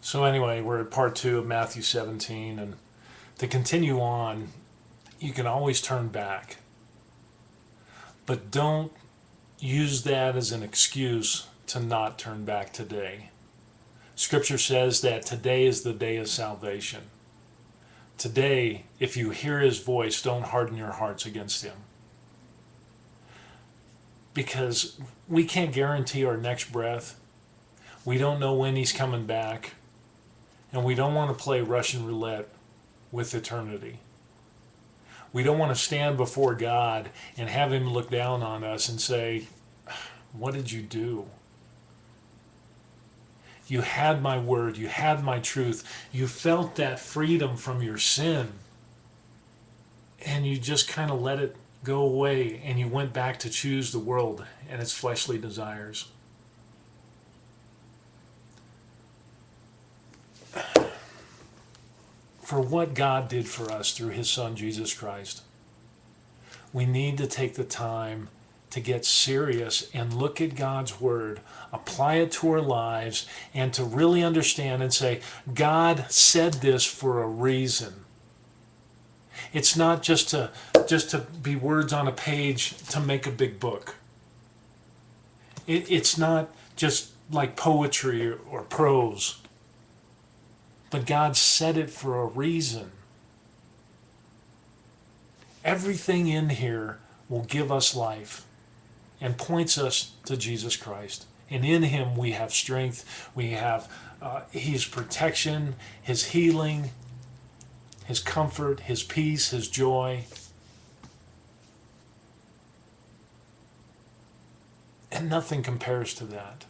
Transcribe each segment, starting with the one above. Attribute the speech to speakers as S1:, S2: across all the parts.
S1: So anyway, we're at part 2 of Matthew 17, and to continue on, you can always turn back. But don't use that as an excuse to not turn back today. Scripture says that today is the day of salvation. Today, if you hear his voice, don't harden your hearts against him. Because we can't guarantee our next breath. We don't know when he's coming back. And we don't want to play Russian roulette with eternity. We don't want to stand before God and have him look down on us and say, what did you do? You had my word, you had my truth, you felt that freedom from your sin, and you just kind of let it go away, and you went back to choose the world and its fleshly desires. For what God did for us through his Son, Jesus Christ, we need to take the time to get serious and look at God's word, apply it to our lives, and to really understand and say, God said this for a reason. It's not just to be words on a page to make a big book. It's not just like poetry or prose. But God said it for a reason. Everything in here will give us life and points us to Jesus Christ. And in him we have strength, we have his protection, his healing, his comfort, his peace, his joy. And nothing compares to that.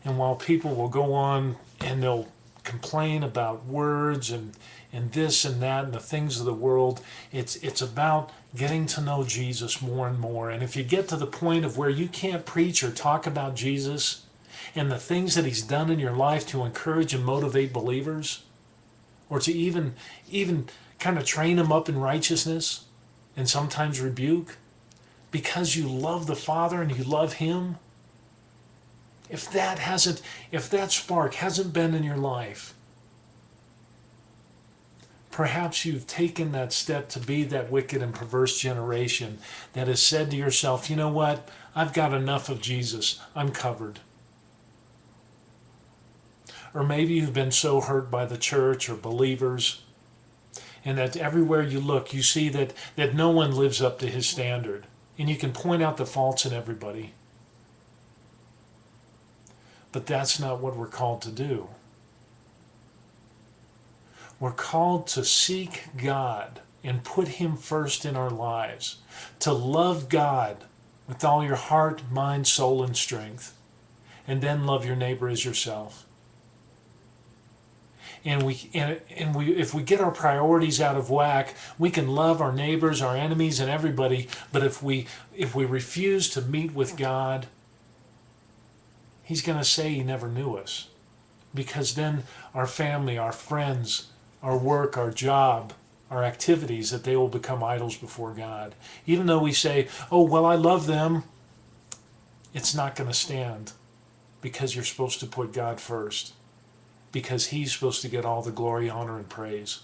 S1: And while people will go on and they'll complain about words and this and that and the things of the world, it's about getting to know Jesus more and more. And if you get to the point of where you can't preach or talk about Jesus and the things that he's done in your life to encourage and motivate believers, or to even kind of train them up in righteousness and sometimes rebuke, because you love the Father and you love him, if that spark hasn't been in your life, perhaps you've taken that step to be that wicked and perverse generation that has said to yourself, you know what, I've got enough of Jesus, I'm covered. Or maybe you've been so hurt by the church or believers, and that everywhere you look, you see that no one lives up to his standard. And you can point out the faults in everybody. But that's not what we're called to do. We're called to seek God and put him first in our lives. To love God with all your heart, mind, soul, and strength. And then love your neighbor as yourself. And if we get our priorities out of whack, we can love our neighbors, our enemies, and everybody. But if we refuse to meet with God, he's going to say he never knew us. Because then our family, our friends, our work, our job, our activities, that they will become idols before God. Even though we say, oh, well, I love them, it's not going to stand. Because you're supposed to put God first. Because he's supposed to get all the glory, honor, and praise.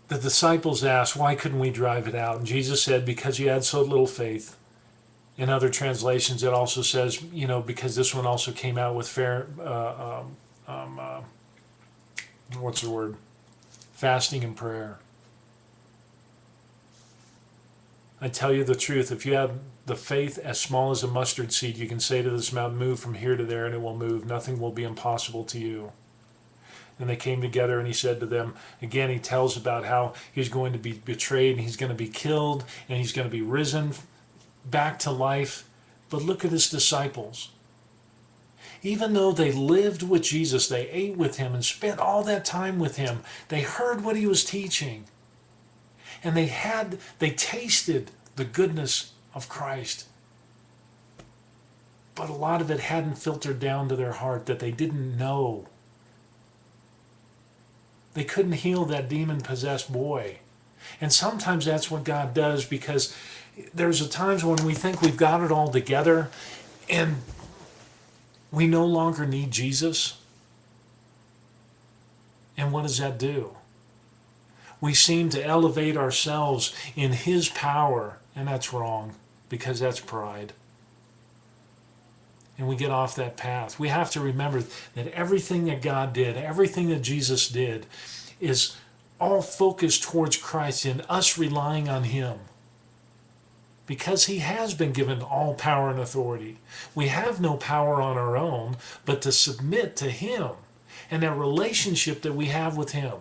S1: The disciples asked, why couldn't we drive it out? And Jesus said, because you had so little faith. In other translations, it also says, because this one also came out with fasting and prayer. I tell you the truth, if you have the faith as small as a mustard seed, you can say to this mountain, move from here to there, and it will move. Nothing will be impossible to you. And they came together, and he said to them, again, he tells about how he's going to be betrayed, and he's going to be killed, and he's going to be risen back to life. But look at his disciples. Even though they lived with Jesus, they ate with him and spent all that time with him, they heard what he was teaching. And they tasted the goodness of Christ. But a lot of it hadn't filtered down to their heart, that they didn't know. They couldn't heal that demon-possessed boy. And sometimes that's what God does, because there's times when we think we've got it all together and we no longer need Jesus. And what does that do? We seem to elevate ourselves in His power, and that's wrong, because that's pride. And we get off that path. We have to remember that everything that God did, everything that Jesus did, is all focused towards Christ and us relying on Him. Because He has been given all power and authority. We have no power on our own, but to submit to Him and that relationship that we have with Him.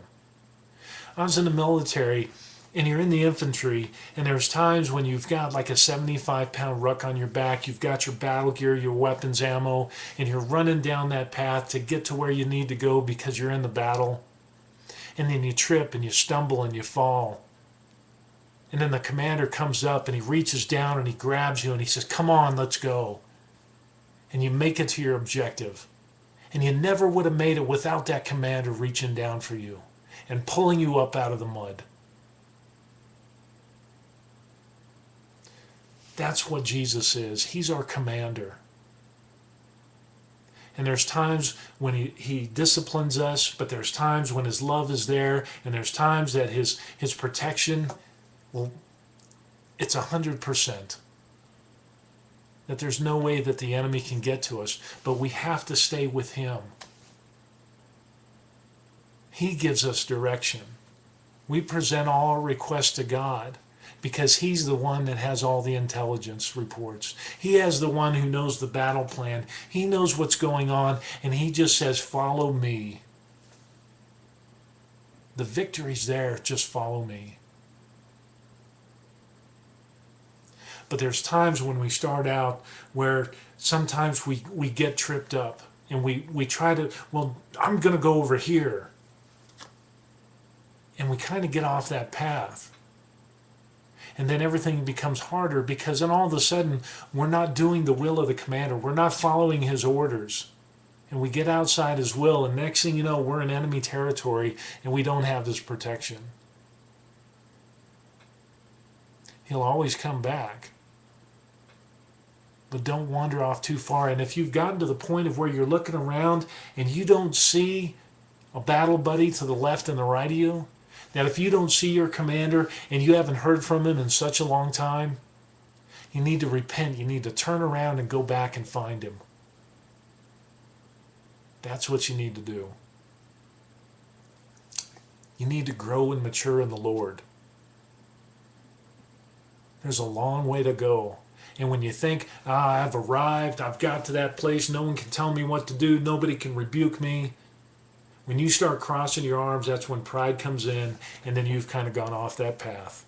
S1: I was in the military, and you're in the infantry, and there's times when you've got like a 75-pound ruck on your back, you've got your battle gear, your weapons, ammo, and you're running down that path to get to where you need to go because you're in the battle. And then you trip and you stumble and you fall. And then the commander comes up and he reaches down and he grabs you and he says, "Come on, let's go." And you make it to your objective. And you never would have made it without that commander reaching down for you and pulling you up out of the mud. That's what Jesus is. He's our commander. And there's times when he disciplines us, but there's times when His love is there, and there's times that his protection, well, it's 100%. That there's no way that the enemy can get to us, but we have to stay with Him. He gives us direction. We present all our requests to God because He's the one that has all the intelligence reports. He has the one who knows the battle plan. He knows what's going on, and He just says, "Follow me." The victory's there, just follow me. But there's times when we start out where sometimes we get tripped up and we try to, well, I'm going to go over here. And we kind of get off that path. And then everything becomes harder because then all of a sudden we're not doing the will of the commander. We're not following His orders. And we get outside His will, and next thing you know, we're in enemy territory and we don't have His protection. He'll always come back. But don't wander off too far. And if you've gotten to the point of where you're looking around and you don't see a battle buddy to the left and the right of you, that if you don't see your commander and you haven't heard from him in such a long time, you need to repent. You need to turn around and go back and find him. That's what you need to do. You need to grow and mature in the Lord. There's a long way to go. And when you think, I've arrived, I've got to that place, no one can tell me what to do, nobody can rebuke me. When you start crossing your arms, that's when pride comes in, and then you've kind of gone off that path.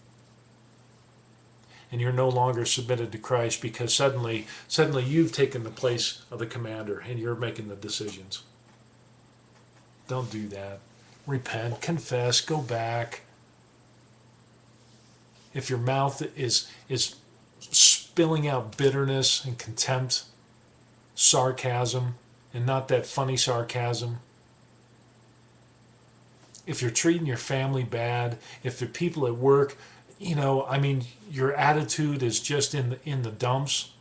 S1: And you're no longer submitted to Christ because suddenly you've taken the place of the commander and you're making the decisions. Don't do that. Repent, confess, go back. If your mouth is spilling out bitterness and contempt, sarcasm, and not that funny sarcasm, if you're treating your family bad, if the people at work, your attitude is just in the dumps.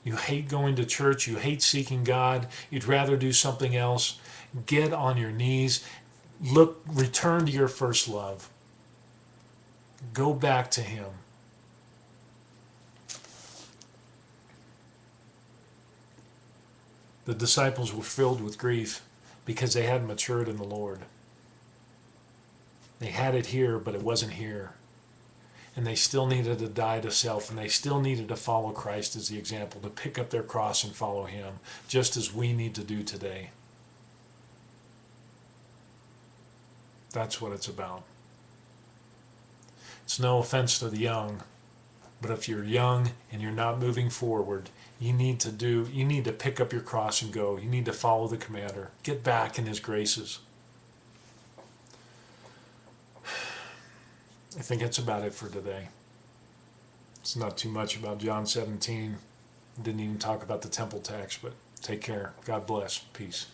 S1: You hate going to church, you hate seeking God, you'd rather do something else. Get on your knees, return to your first love. Go back to Him. The disciples were filled with grief because they hadn't matured in the Lord. They had it here, but it wasn't here. And they still needed to die to self, and they still needed to follow Christ as the example, to pick up their cross and follow Him, just as we need to do today. That's what it's about. It's no offense to the young, but if you're young and you're not moving forward, you need to pick up your cross and go. You need to follow the commander. Get back in His graces. I think that's about it for today. It's not too much about John 17. Didn't even talk about the temple tax, but take care. God bless. Peace.